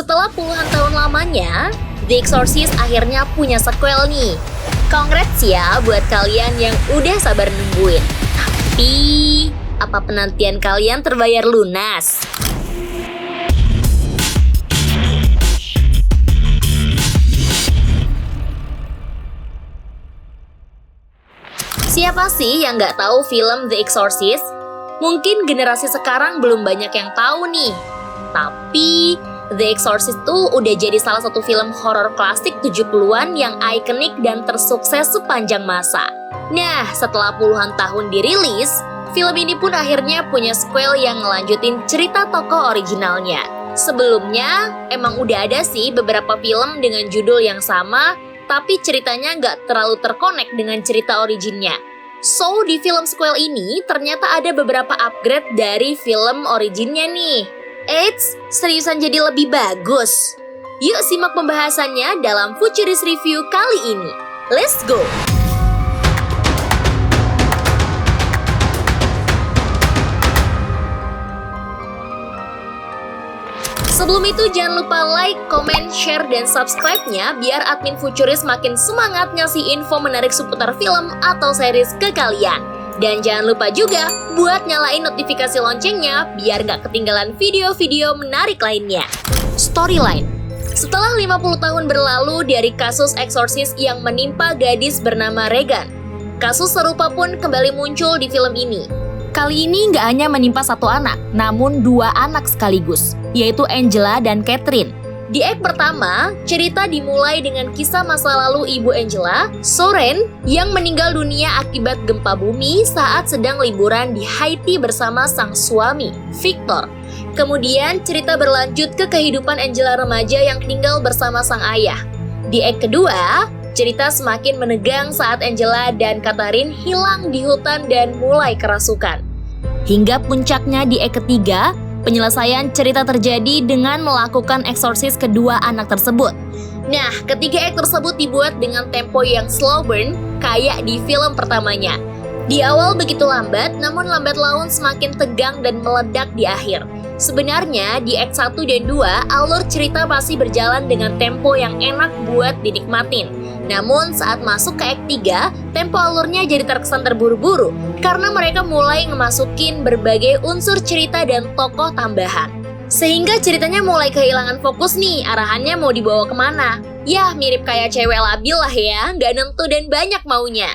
Setelah puluhan tahun lamanya, The Exorcist akhirnya punya sequel nih. Congrats ya buat kalian yang udah sabar nungguin. Tapi, apa penantian kalian terbayar lunas? Siapa sih yang nggak tahu film The Exorcist? Mungkin generasi sekarang belum banyak yang tahu nih. Tapi, The Exorcist tuh udah jadi salah satu film horor klasik 70-an yang ikonik dan tersukses sepanjang masa. Nah, setelah puluhan tahun dirilis, film ini pun akhirnya punya sequel yang ngelanjutin cerita tokoh originalnya. Sebelumnya, emang udah ada sih beberapa film dengan judul yang sama, tapi ceritanya nggak terlalu terkonek dengan cerita originnya. So, di film sequel ini ternyata ada beberapa upgrade dari film originnya nih. Eits, seriusan jadi lebih bagus. Yuk simak pembahasannya dalam Futurist Review kali ini. Let's go! Sebelum itu jangan lupa like, comment, share, dan subscribe-nya biar admin Futurist makin semangat ngasih info menarik seputar film atau series ke kalian. Dan jangan lupa juga buat nyalain notifikasi loncengnya biar gak ketinggalan video-video menarik lainnya. Storyline. Setelah 50 tahun berlalu dari kasus eksorsis yang menimpa gadis bernama Regan, kasus serupa pun kembali muncul di film ini. Kali ini gak hanya menimpa satu anak, namun dua anak sekaligus, yaitu Angela dan Catherine. Di act pertama, cerita dimulai dengan kisah masa lalu Ibu Angela, Soren, yang meninggal dunia akibat gempa bumi saat sedang liburan di Haiti bersama sang suami, Victor. Kemudian, cerita berlanjut ke kehidupan Angela remaja yang tinggal bersama sang ayah. Di act kedua, cerita semakin menegang saat Angela dan Catherine hilang di hutan dan mulai kerasukan. Hingga puncaknya di act ketiga, penyelesaian cerita terjadi dengan melakukan eksorsis kedua anak tersebut. Nah, ketiga act tersebut dibuat dengan tempo yang slow burn, kayak di film pertamanya. Di awal begitu lambat, namun lambat laun semakin tegang dan meledak di akhir. Sebenarnya, di act 1 dan 2, alur cerita masih berjalan dengan tempo yang enak buat dinikmatin. Namun saat masuk ke act 3, tempo alurnya jadi terkesan terburu-buru karena mereka mulai ngemasukin berbagai unsur cerita dan tokoh tambahan. Sehingga ceritanya mulai kehilangan fokus nih, arahannya mau dibawa kemana. Yah, mirip kayak cewek labil lah ya, nggak nentu dan banyak maunya.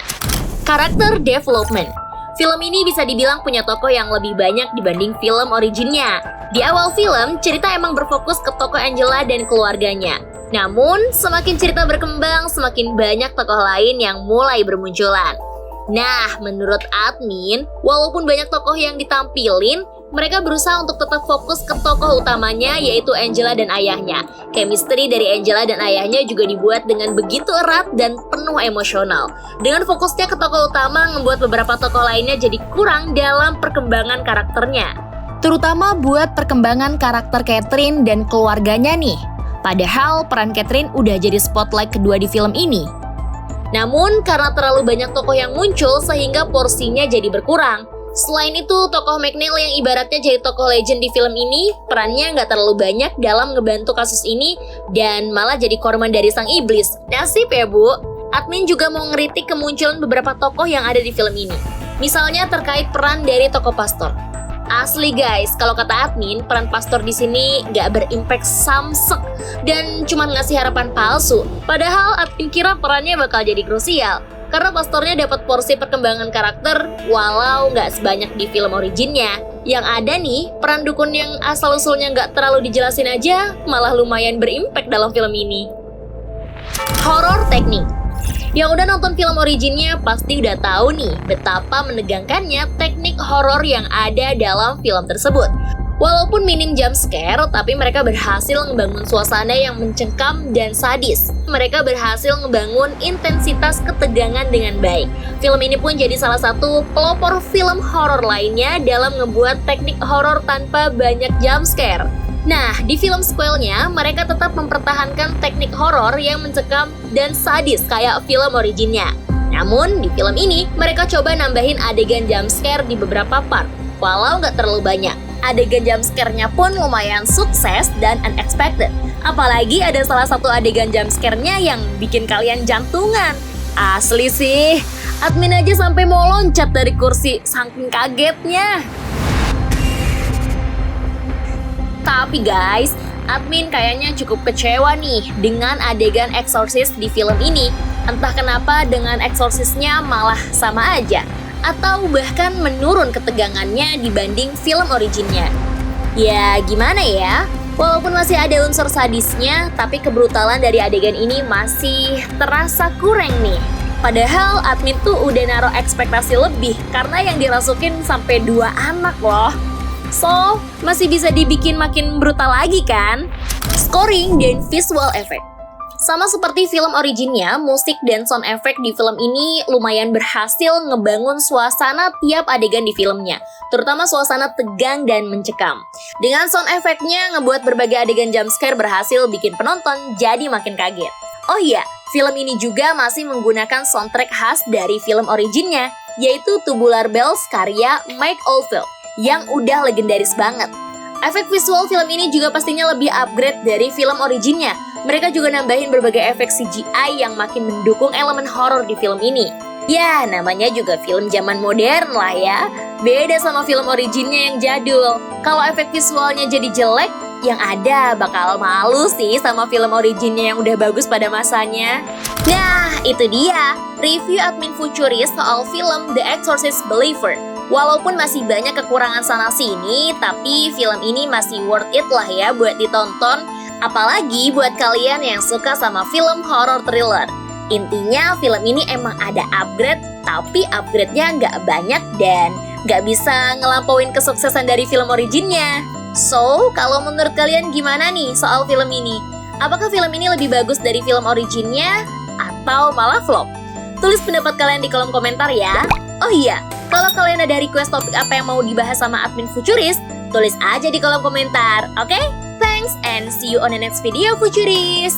Karakter development. Film ini bisa dibilang punya tokoh yang lebih banyak dibanding film originnya. Di awal film, cerita emang berfokus ke tokoh Angela dan keluarganya. Namun, semakin cerita berkembang, semakin banyak tokoh lain yang mulai bermunculan. Nah, menurut admin, walaupun banyak tokoh yang ditampilin, mereka berusaha untuk tetap fokus ke tokoh utamanya, yaitu Angela dan ayahnya. Chemistry dari Angela dan ayahnya juga dibuat dengan begitu erat dan penuh emosional. Dengan fokusnya ke tokoh utama, membuat beberapa tokoh lainnya jadi kurang dalam perkembangan karakternya. Terutama buat perkembangan karakter Catherine dan keluarganya nih. Padahal peran Catherine udah jadi spotlight kedua di film ini. Namun karena terlalu banyak tokoh yang muncul sehingga porsinya jadi berkurang. Selain itu, tokoh McNeil yang ibaratnya jadi tokoh legend di film ini, perannya nggak terlalu banyak dalam ngebantu kasus ini dan malah jadi korban dari sang iblis. Nasib ya bu. Admin juga mau ngeritik kemunculan beberapa tokoh yang ada di film ini. Misalnya terkait peran dari tokoh pastor. Asli guys, kalau kata admin, peran pastor di sini nggak berimpact samsek dan cuma ngasih harapan palsu. Padahal admin kira perannya bakal jadi krusial, karena pastornya dapat porsi perkembangan karakter walau nggak sebanyak di film originnya. Yang ada nih, peran dukun yang asal-usulnya nggak terlalu dijelasin aja malah lumayan berimpact dalam film ini. Horror teknik. Yang udah nonton film originnya pasti udah tahu nih betapa menegangkannya teknik horor yang ada dalam film tersebut. Walaupun minim jump scare, tapi mereka berhasil ngebangun suasana yang mencengkam dan sadis. Mereka berhasil ngebangun intensitas ketegangan dengan baik. Film ini pun jadi salah satu pelopor film horor lainnya dalam ngebuat teknik horor tanpa banyak jump scare. Nah, di film sequelnya, mereka tetap mempertahankan teknik horor yang mencekam dan sadis kayak film originnya. Namun, di film ini, mereka coba nambahin adegan jump scare di beberapa part, walau nggak terlalu banyak. Adegan jumpscare-nya pun lumayan sukses dan unexpected. Apalagi ada salah satu adegan jumpscare-nya yang bikin kalian jantungan. Asli sih, admin aja sampai mau loncat dari kursi saking kagetnya. Tapi guys, admin kayaknya cukup kecewa nih dengan adegan eksorsis di film ini. Entah kenapa dengan eksorsisnya malah sama aja, atau bahkan menurun ketegangannya dibanding film originnya. Ya gimana ya, walaupun masih ada unsur sadisnya, tapi kebrutalan dari adegan ini masih terasa kurang nih. Padahal admin tuh udah naruh ekspektasi lebih karena yang dirasukin sampai 2 anak loh. So, masih bisa dibikin makin brutal lagi kan? Scoring dan visual effect. Sama seperti film originnya, musik dan sound effect di film ini lumayan berhasil ngebangun suasana tiap adegan di filmnya, terutama suasana tegang dan mencekam. Dengan sound effect-nya ngebuat berbagai adegan jumpscare berhasil bikin penonton jadi makin kaget. Oh iya, film ini juga masih menggunakan soundtrack khas dari film originnya, yaitu Tubular Bells karya Mike Oldfield, yang udah legendaris banget. Efek visual film ini juga pastinya lebih upgrade dari film originnya. Mereka juga nambahin berbagai efek CGI yang makin mendukung elemen horor di film ini. Ya, namanya juga film zaman modern lah ya. Beda sama film originnya yang jadul. Kalau efek visualnya jadi jelek, yang ada bakal malu sih sama film originnya yang udah bagus pada masanya. Nah, itu dia review admin Futuris soal film The Exorcist Believer. Walaupun masih banyak kekurangan sana-sini, tapi film ini masih worth it lah ya buat ditonton. Apalagi buat kalian yang suka sama film horror thriller. Intinya film ini emang ada upgrade, tapi upgrade-nya nggak banyak dan nggak bisa ngelampauin kesuksesan dari film originnya. So, kalau menurut kalian gimana nih soal film ini? Apakah film ini lebih bagus dari film originnya atau malah flop? Tulis pendapat kalian di kolom komentar ya. Oh iya, kalau kalian ada request topik apa yang mau dibahas sama admin Futuris, tulis aja di kolom komentar, oke? Thanks and see you on the next video, Futuris!